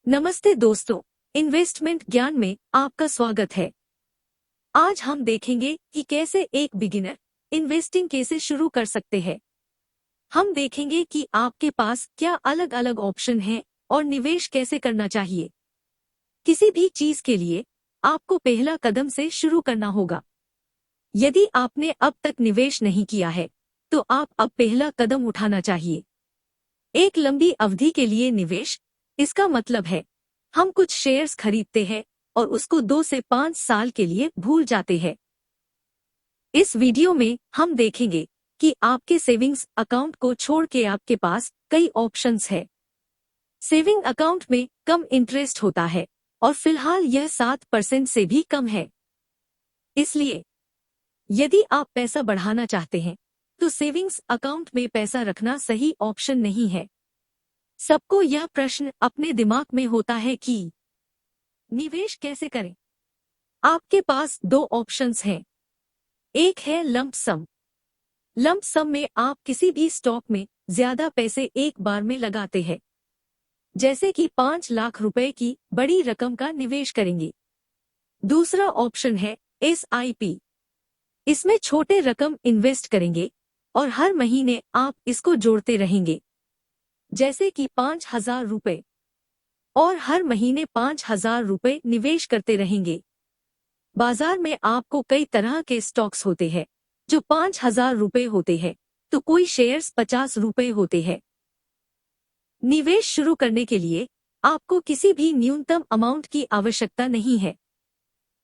नमस्ते दोस्तों, इन्वेस्टमेंट ज्ञान में आपका स्वागत है। आज हम देखेंगे कि कैसे एक बिगिनर इन्वेस्टिंग कैसे शुरू कर सकते हैं। हम देखेंगे कि आपके पास क्या अलग अलग ऑप्शन हैं और निवेश कैसे करना चाहिए। किसी भी चीज के लिए आपको पहला कदम से शुरू करना होगा। यदि आपने अब तक निवेश नहीं किया है, तो आप अब पहला कदम उठाना चाहिए। एक लंबी अवधि के लिए निवेश, इसका मतलब है हम कुछ शेयर्स खरीदते हैं और उसको 2 से 5 साल के लिए भूल जाते हैं। इस वीडियो में हम देखेंगे कि आपके सेविंग्स अकाउंट को छोड़ के आपके पास कई ऑप्शंस है। सेविंग अकाउंट में कम इंटरेस्ट होता है और फिलहाल यह 7% से भी कम है। इसलिए यदि आप पैसा बढ़ाना चाहते हैं, तो सेविंग्स अकाउंट में पैसा रखना सही ऑप्शन नहीं है। सबको यह प्रश्न अपने दिमाग में होता है कि निवेश कैसे करें। आपके पास दो ऑप्शंस हैं। एक है लंप सम। लंप सम में आप किसी भी स्टॉक में ज्यादा पैसे एक बार में लगाते हैं, जैसे कि 5 लाख रुपए की बड़ी रकम का निवेश करेंगे। दूसरा ऑप्शन है SIP। इसमें छोटे रकम इन्वेस्ट करेंगे और हर महीने आप इसको जोड़ते रहेंगे, जैसे कि 5,000 रुपए, और हर महीने 5,000 रुपए निवेश करते रहेंगे। बाजार में आपको कई तरह के स्टॉक्स होते हैं जो 5,000 रुपए होते हैं, तो कोई शेयर्स 50 रुपए होते हैं। निवेश शुरू करने के लिए आपको किसी भी न्यूनतम अमाउंट की आवश्यकता नहीं है।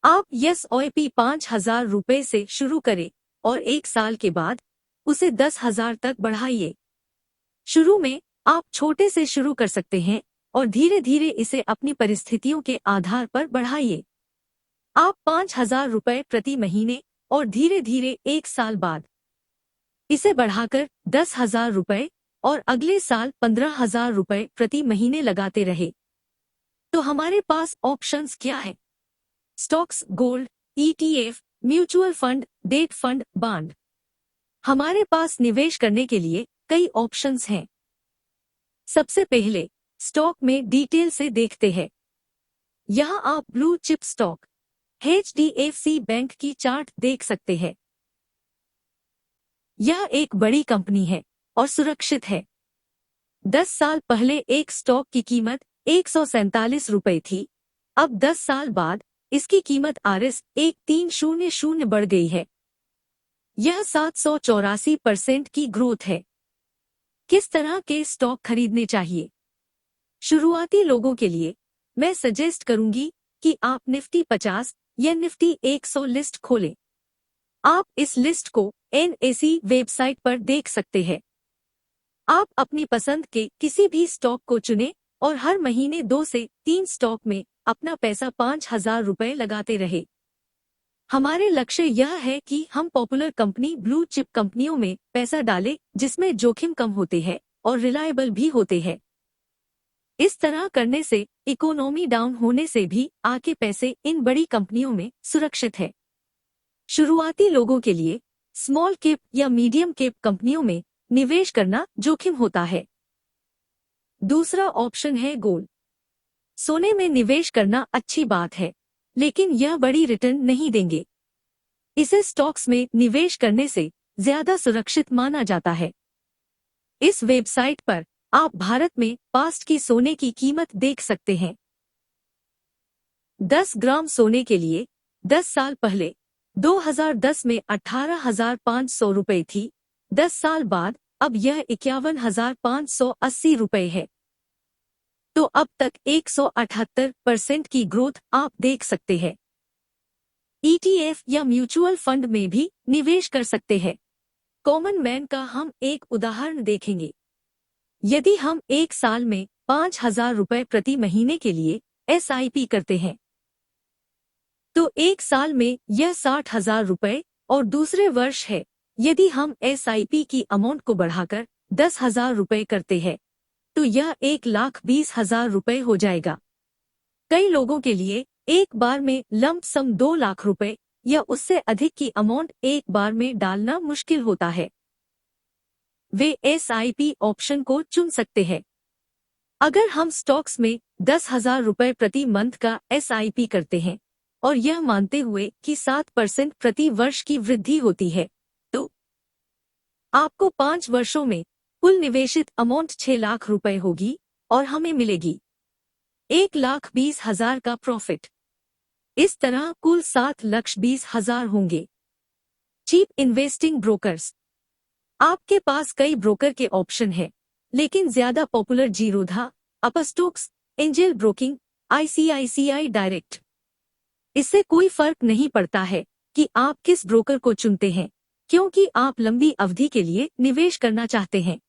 आप SIP 5,000 रुपए से शुरू करें और 1 साल के बाद उसे 10,000 तक बढ़ाइए। शुरू में आप छोटे से शुरू कर सकते हैं और धीरे धीरे इसे अपनी परिस्थितियों के आधार पर बढ़ाइए। आप 5,000 रुपए प्रति महीने और धीरे धीरे 1 साल बाद इसे बढ़ाकर 10,000 रुपए और अगले साल 15,000 रुपए प्रति महीने लगाते रहे। तो हमारे पास ऑप्शंस क्या है? Stocks, gold, ETF, mutual fund, debt fund, bond. हमारे पास निवेश करने के लिए कई ऑप्शंस हैं। सबसे पहले स्टॉक में डिटेल से देखते हैं। यहाँ आप blue chip stock HDFC bank की चार्ट देख सकते हैं। यह एक बड़ी कंपनी है और सुरक्षित है। 10 साल पहले एक स्टॉक की कीमत 147 रुपए थी। अब 10 साल बाद इसकी कीमत RS1300 बढ़ गई है। यह 784% की ग्रोथ है। किस तरह के स्टॉक खरीदने चाहिए? शुरुआती लोगों के लिए मैं सजेस्ट करूंगी कि आप निफ्टी 50 या निफ्टी 100 लिस्ट खोलें। आप इस लिस्ट को NSE वेबसाइट पर देख सकते हैं। आप अपनी पसंद के किसी भी स्टॉक को चुनें और हर महीने 2 से 3 स्टॉक में अपना पैसा 5,000 रुपए लगाते रहे। हमारे लक्ष्य यह है कि हम पॉपुलर कंपनी, ब्लू चिप कंपनियों में पैसा डालें जिसमें जोखिम कम होते हैं और रिलायबल भी होते हैं। इस तरह करने से इकोनॉमी डाउन होने से भी आपके पैसे इन बड़ी कंपनियों में सुरक्षित है। शुरुआती लोगों के लिए स्मॉल कैप या मीडियम कैप कंपनियों में निवेश करना जोखिम होता है। दूसरा ऑप्शन है गोल्ड। सोने में निवेश करना अच्छी बात है, लेकिन यह बड़ी रिटर्न नहीं देंगे। इसे स्टॉक्स में निवेश करने से ज्यादा सुरक्षित माना जाता है। इस वेबसाइट पर आप भारत में पास्ट की सोने की कीमत देख सकते हैं। 10 ग्राम सोने के लिए 10 साल पहले 2010 में 18,500 रुपए थी। 10 साल बाद अब यह 51,580 रुपए है। तो अब तक 178% की ग्रोथ आप देख सकते हैं। ETF या म्यूचुअल फंड में भी निवेश कर सकते हैं। कॉमन मैन का हम एक उदाहरण देखेंगे। यदि हम 1 साल में 5,000 रुपए प्रति महीने के लिए SIP करते हैं, तो 1 साल में यह 60,000 रुपए और दूसरे वर्ष है यदि हम SIP की अमाउंट को बढ़ाकर 10,000 रुपए करते हैं, तो यह 1,20,000 रुपए हो जाएगा। कई लोगों के लिए एक बार में लंप सम 2 लाख रुपए या उससे अधिक की अमाउंट एक बार में डालना मुश्किल होता है। वे SIP ऑप्शन को चुन सकते हैं। अगर हम स्टॉक्स में 10,000 रुपए प्रति मंथ का SIP करते हैं और यह मानते हुए कि 7% प्रति वर्ष की वृद्धि होती है, तो आपको 5 वर्षों में कुल निवेशित अमाउंट 6 लाख रुपए होगी और हमें मिलेगी 1,20,000 का प्रॉफिट। इस तरह कुल 7,20,000 होंगे। Cheap investing brokers. आपके पास कई ब्रोकर के ऑप्शन है, लेकिन ज्यादा popular Zerodha, Upstox, Angel broking, ICICI direct. इससे कोई फर्क नहीं पड़ता है कि आप किस ब्रोकर को चुनते हैं, क्योंकि आप लंबी अवधि के लिए निवेश करना चाहते हैं।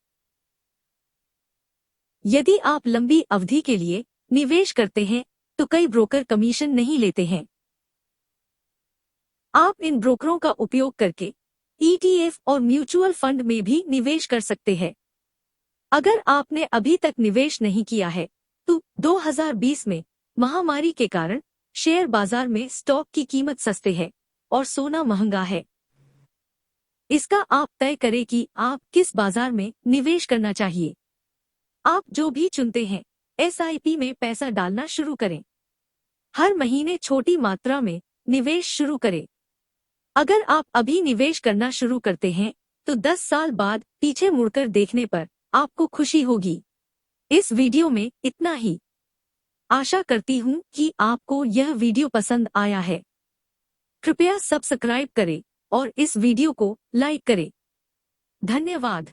यदि आप लंबी अवधि के लिए निवेश करते हैं तो कई ब्रोकर कमीशन नहीं लेते हैं। आप इन ब्रोकरों का उपयोग करके ETF और म्यूचुअल फंड में भी निवेश कर सकते हैं। अगर आपने अभी तक निवेश नहीं किया है तो 2020 में महामारी के कारण शेयर बाजार में स्टॉक की कीमत सस्ते है और सोना महंगा है। इसका आप तय करें कि आप किस बाजार में निवेश करना चाहिए। आप जो भी चुनते हैं, SIP में पैसा डालना शुरू करें। हर महीने छोटी मात्रा में निवेश शुरू करें। अगर आप अभी निवेश करना शुरू करते हैं तो 10 साल बाद पीछे मुड़कर देखने पर आपको खुशी होगी। इस वीडियो में इतना ही। आशा करती हूँ कि आपको यह वीडियो पसंद आया है। कृपया सब्सक्राइब करें और इस वीडियो को लाइक करें। धन्यवाद।